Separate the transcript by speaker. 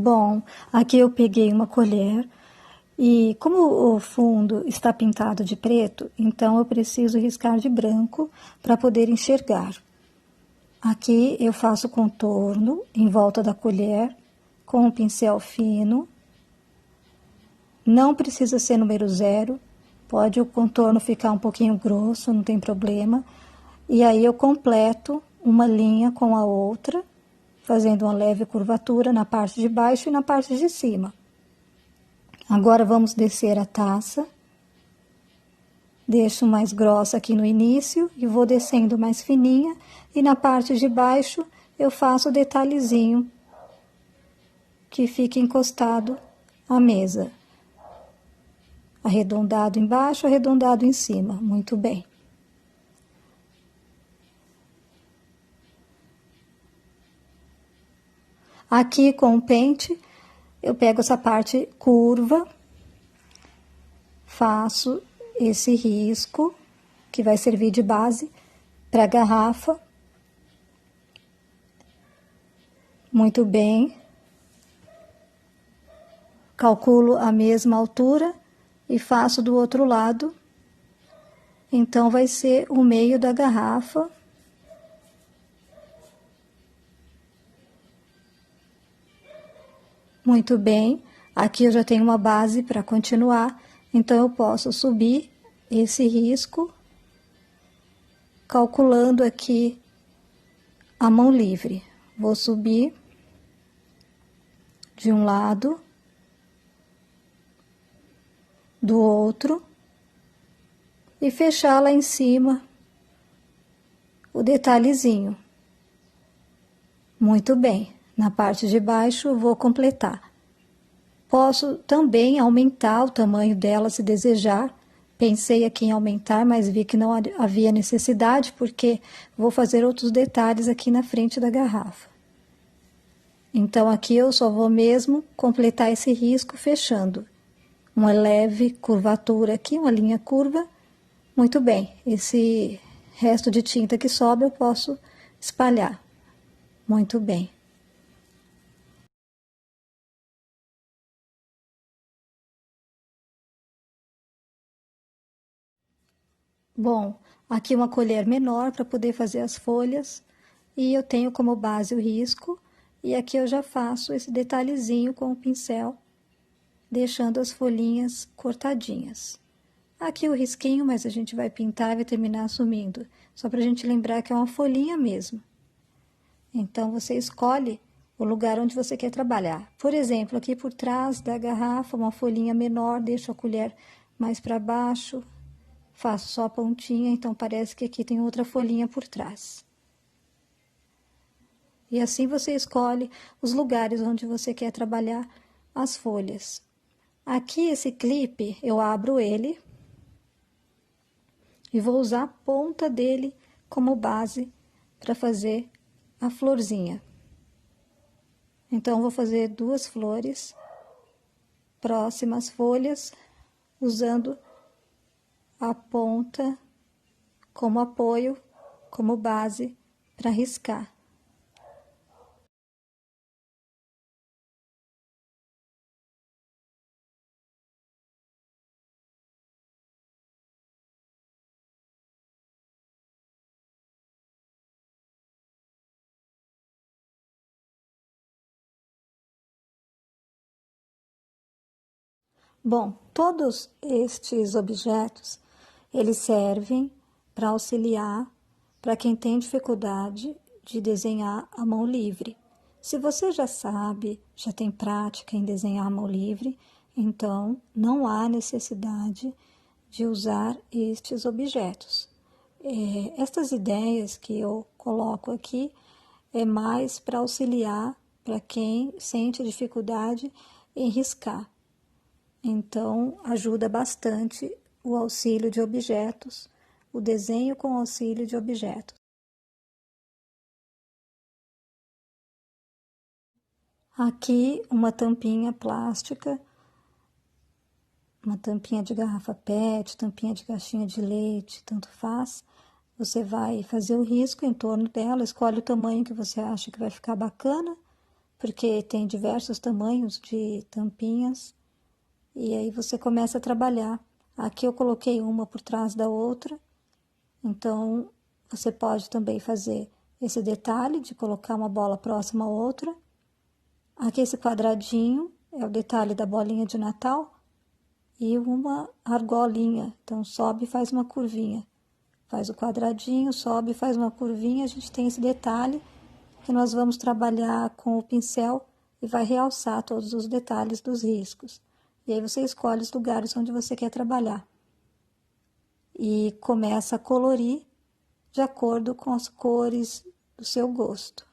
Speaker 1: Bom, aqui eu peguei uma colher e como o fundo está pintado de preto, então eu preciso riscar de branco para poder enxergar. Aqui eu faço contorno em volta da colher com um pincel fino. Não precisa ser número 0, pode o contorno ficar um pouquinho grosso, não tem problema. E aí eu completo uma linha com a outra, fazendo uma leve curvatura na parte de baixo e na parte de cima. Agora vamos descer a taça. Deixo mais grossa aqui no início e vou descendo mais fininha. E na parte de baixo eu faço o detalhezinho que fica encostado à mesa. Arredondado embaixo, arredondado em cima. Muito bem. Aqui com o pente, eu pego essa parte curva, faço esse risco, que vai servir de base para a garrafa. Muito bem. Calculo a mesma altura e faço do outro lado. Então, vai ser o meio da garrafa. Muito bem. Aqui eu já tenho uma base para continuar, então eu posso subir esse risco, calculando aqui a mão livre. Vou subir de um lado, do outro, e fechar lá em cima o detalhezinho. Muito bem. Na parte de baixo, eu vou completar. Posso também aumentar o tamanho dela, se desejar. Pensei aqui em aumentar, mas vi que não havia necessidade, porque vou fazer outros detalhes aqui na frente da garrafa. Então, aqui eu só vou mesmo completar esse risco fechando. Uma leve curvatura aqui, uma linha curva. Muito bem, esse resto de tinta que sobra eu posso espalhar. Muito bem. Bom, aqui uma colher menor para poder fazer as folhas, e eu tenho como base o risco, e aqui eu já faço esse detalhezinho com o pincel, deixando as folhinhas cortadinhas. Aqui o risquinho, mas a gente vai pintar e vai terminar assumindo, só para a gente lembrar que é uma folhinha mesmo. Então, você escolhe o lugar onde você quer trabalhar. Por exemplo, aqui por trás da garrafa, uma folhinha menor, deixo a colher mais para baixo, faço só a pontinha, então parece que aqui tem outra folhinha por trás. E assim você escolhe os lugares onde você quer trabalhar as folhas. Aqui esse clipe, eu abro ele e vou usar a ponta dele como base para fazer a florzinha. Então, vou fazer 2 flores próximas folhas, usando a ponta como apoio, como base para riscar. Bom, todos estes objetos, eles servem para auxiliar para quem tem dificuldade de desenhar à mão livre. Se você já sabe, já tem prática em desenhar à mão livre, então não há necessidade de usar estes objetos. Estas ideias que eu coloco aqui é mais para auxiliar para quem sente dificuldade em riscar. Então, ajuda bastante o auxílio de objetos, o desenho com auxílio de objetos. Aqui, uma tampinha plástica, uma tampinha de garrafa PET, tampinha de caixinha de leite, tanto faz. Você vai fazer o risco em torno dela, escolhe o tamanho que você acha que vai ficar bacana, porque tem diversos tamanhos de tampinhas, e aí você começa a trabalhar. Aqui eu coloquei uma por trás da outra, então você pode também fazer esse detalhe de colocar uma bola próxima à outra. Aqui esse quadradinho é o detalhe da bolinha de Natal e uma argolinha, então sobe e faz uma curvinha. Faz o quadradinho, sobe e faz uma curvinha, a gente tem esse detalhe que nós vamos trabalhar com o pincel e vai realçar todos os detalhes dos riscos. E aí você escolhe os lugares onde você quer trabalhar. E começa a colorir de acordo com as cores do seu gosto.